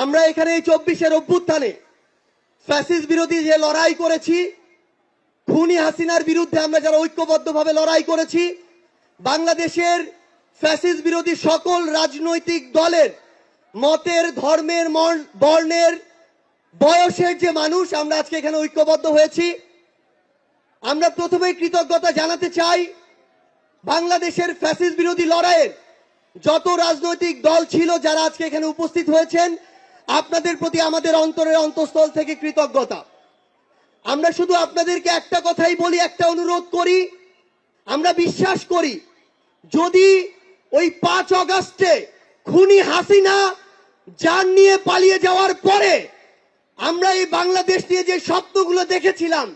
আমরা এখানে এই 24-এর অভ্যুত্থানে ফ্যাসিস্ট বিরোধী যে লড়াই করেছি, খুনি হাসিনার বিরুদ্ধে আমরা যারা ঐক্যবদ্ধভাবে লড়াই করেছি, বাংলাদেশের ফ্যাসিস্ট বিরোধী সকল রাজনৈতিক দলের মতের, ধর্মের, বর্ণের, বয়সের যে মানুষ আমরা আজকে এখানে ঐক্যবদ্ধ হয়েছি। আমরা প্রথমেই কৃতজ্ঞতা জানাতে চাই বাংলাদেশের ফ্যাসিস্ট বিরোধী লড়াইয়ের যত রাজনৈতিক দল ছিল যারা আজকে এখানে উপস্থিত হয়েছেন, আপনাদের প্রতি আমাদের অন্তরের অন্তঃস্থল থেকে কৃতজ্ঞতা। আমরা শুধু আপনাদেরকে একটা কথাই বলি, একটা অনুরোধ করি। আমরা বিশ্বাস করি যদি ওই 5 আগস্টে খুনি হাসিনা জান নিয়ে পালিয়ে যাওয়ার পরে আমরা এই বাংলাদেশ নিয়ে যে স্বপ্নগুলো দেখেছিলাম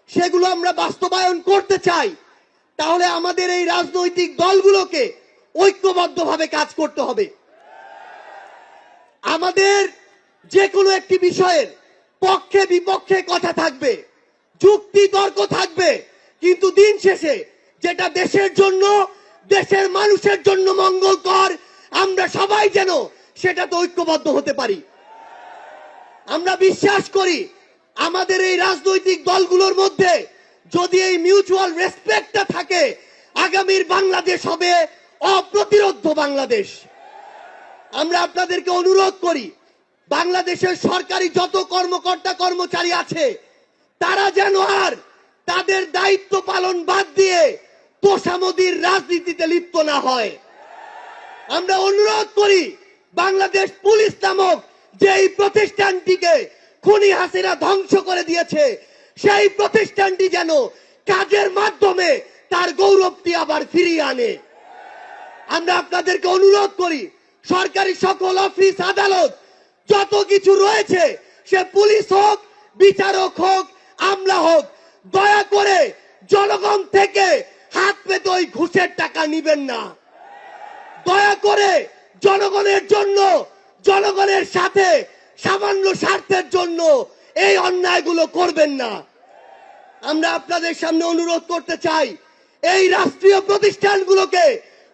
সেগুলো আমরা বাস্তবায়ন করতে চাই, তাহলে আমাদের এই রাজনৈতিক দলগুলোকে ঐক্যবদ্ধভাবে কাজ করতে হবে। আমাদের যে কোনো একটি বিষয়ের পক্ষে বিপক্ষে কথা থাকবে, যুক্তি তর্ক থাকবে, কিন্তু দিন শেষে যেটা দেশের জন্য, দেশের মানুষের জন্য মঙ্গলকর, আমরা সবাই যেন সেটাতে ঐক্যবদ্ধ হতে পারি। আমরা বিশ্বাস করি আমাদের এই রাজনৈতিক দলগুলোর মধ্যে যদি এই মিউচুয়াল রেসপেক্টটা থাকে, আগামীর বাংলাদেশ হবে অপ্রতিরোধ্য বাংলাদেশ। আমরা আপনাদেরকে অনুরোধ করি বাংলাদেশের সরকারি যত কর্মকর্তা কর্মচারী আছে তারা যেন আর তাদের দায়িত্ব পালন বাদ দিয়ে তোষামোদির রাজনীতিতে লিপ্ত না হয়। আমরা অনুরোধ করি বাংলাদেশ পুলিশ নামক যেই প্রতিষ্ঠানটিকে খুনি হাসিনা ধ্বংস করে দিয়েছে সেই প্রতিষ্ঠানটি যেন কাজের মাধ্যমে তার গৌরবটি আবার ফিরিয়ে আনে। আমরা আপনাদেরকে অনুরোধ করি সরকারি সকল অফিস আদালত যত কিছু রয়েছে, সে পুলিশ হোক, বিচারক হোক, আমলা হোক, দয়া করে জনগণ থেকে হাত পেতে ওই ঘুষের টাকা নিবেন না। দয়া করে জনগণের জন্য, জনগণের সাথে সামান্য স্বার্থের জন্য এই অন্যায়গুলো করবেন না। আমরা আপনাদের সামনে অনুরোধ করতে চাই এই রাষ্ট্রীয় প্রতিষ্ঠানগুলোকে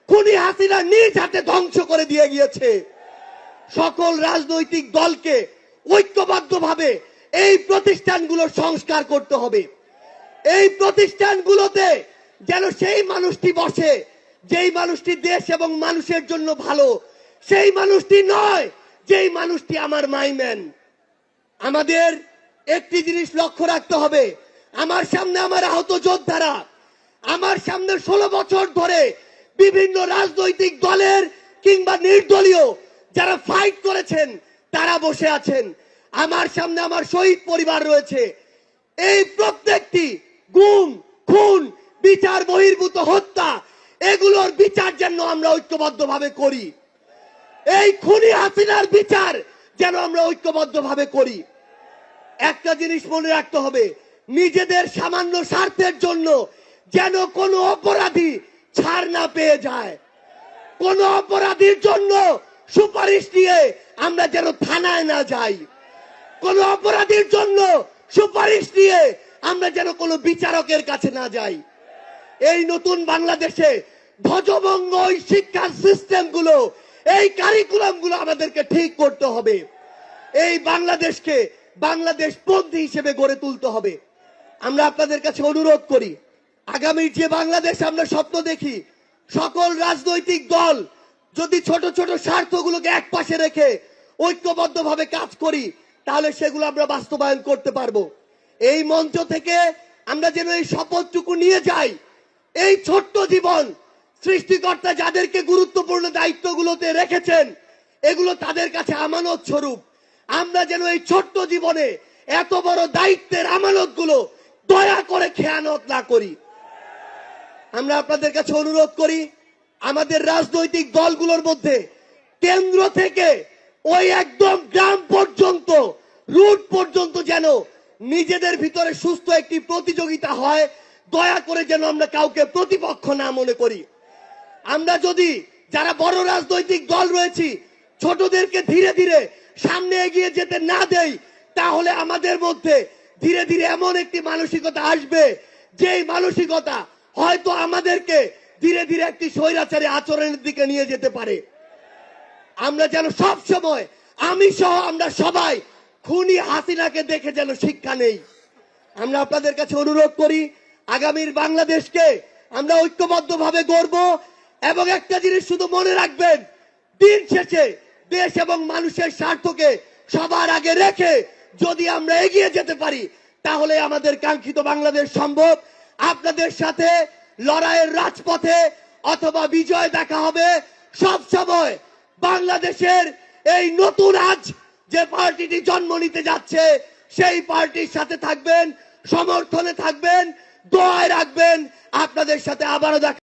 খুনি হাসিনা নিজ হাতে ধ্বংস করে দিয়ে গিয়েছে। সকল রাজনৈতিক দলকে ঐক্যবদ্ধভাবে এই প্রতিষ্ঠানগুলো সংস্কার করতে হবে। এই প্রতিষ্ঠানগুলোতে যেন সেই মানুষটি বসে যেই মানুষটি দেশ এবং মানুষের জন্য ভালো, সেই মানুষটি নয় যেই মানুষটি আমার মাইম্যান। আমাদের একটি জিনিস লক্ষ্য রাখতে হবে, আমার সামনে আমার আহত যোদ্ধারা, আমার সামনে 16 বছর ধরে বিভিন্ন রাজনৈতিক দলের কিংবা নির্দলীয় যারা ফাইট করেছেন তারা বসে আছেন। আমার সামনে আমার শহীদ পরিবার রয়েছে। এই প্রত্যেকটি গুম, খুন, বিচার বহির্ভূত হত্যা, এগুলোর বিচার যেন আমরা ঐক্যবদ্ধভাবে করি। এই খুনি হাসিনার বিচার যেন আমরা ঐক্যবদ্ধভাবে করি। একটা জিনিস মনে রাখতে হবে, নিজেদের সামান্য স্বার্থের জন্য যেন কোনো অপরাধী ছাড় না পেয়ে যায়। কোন অপরাধীর জন্য সুপারিশ নিয়ে আমরা যেন থানায় না যাই। কোন অপরাধীর জন্য সুপারিশ নিয়ে আমরা যেন কোনো বিচারকের কাছে না যাই। এই নতুন বাংলাদেশে ধ্বজভঙ্গ ওই শিক্ষার সিস্টেমগুলো, এই কারিকুলামগুলো আমাদেরকে ঠিক করতে হবে। এই বাংলাদেশকে বাংলাদেশ পন্থী হিসেবে গড়ে তুলতে হবে। আমরা আপনাদের কাছে অনুরোধ করি আগামীর যে বাংলাদেশ আমরা স্বপ্ন দেখি, সকল রাজনৈতিক দল যদি ছোট ছোট স্বার্থগুলোকে একপাশে রেখে ঐক্যবদ্ধভাবে কাজ করি তাহলে সেগুলো আমরা বাস্তবায়ন করতে পারবো। এই মঞ্চ থেকে আমরা যেন এই শপথটুকু নিয়ে যাই, এই ছোট্ট জীবন সৃষ্টিকর্তা যাদেরকে গুরুত্বপূর্ণ দায়িত্বগুলোতে রেখেছেন এগুলো তাদের কাছে আমানত স্বরূপ। আমরা যেন এই ছোট্ট জীবনে এত বড় দায়িত্বের আমানতগুলো দয়া করে খেয়ানত না করি। আমরা আপনাদের কাছে অনুরোধ করি আমাদের রাজনৈতিক দলগুলোর মধ্যে কেন্দ্র থেকে ওই একদম গ্রাম পর্যন্ত, রুট পর্যন্ত যেন নিজেদের ভিতরে সুস্থ একটি প্রতিযোগিতা হয়। দয়া করে যেন আমরা কাউকে প্রতিপক্ষ না মনে করি। আমরা যদি যারা বড় রাজনৈতিক দল রয়েছি ছোটদেরকে ধীরে ধীরে সামনে এগিয়ে যেতে না দেই, তাহলে আমাদের মধ্যে ধীরে ধীরে এমন একটি মানসিকতা আসবে যেই মানসিকতা হয়তো আমাদেরকে ধীরে ধীরে একটি স্বৈরাচারী আচরণের দিকে নিয়ে যেতে পারে। আমরা যেন সব সময় আমি সহ আমরা সবাই খুনি হাসিনাকে দেখে যেন শিক্ষা নেই। আমরা আপনাদের কাছে অনুরোধ করি, আগামীর বাংলাদেশকে আমরা ঐক্যবদ্ধভাবে গড়ব। এবং একটা জিনিস শুধু মনে রাখবেন, দিন শেষে দেশ এবং মানুষের স্বার্থকে সবার আগে রেখে যদি আমরা এগিয়ে যেতে পারি, তাহলে আমাদের কাঙ্ক্ষিত বাংলাদেশ সম্ভব। আপনাদের সাথে লড়াইয়ের রাজপথে অথবা বিজয় দেখা হবে সব সময়। বাংলাদেশের এই নতুন আজ যে পার্টিটি জন্ম নিতে যাচ্ছে, সেই পার্টির সাথে থাকবেন, সমর্থনে থাকবেন, দোয়ায় রাখবেন। আপনাদের সাথে আবারও দেখা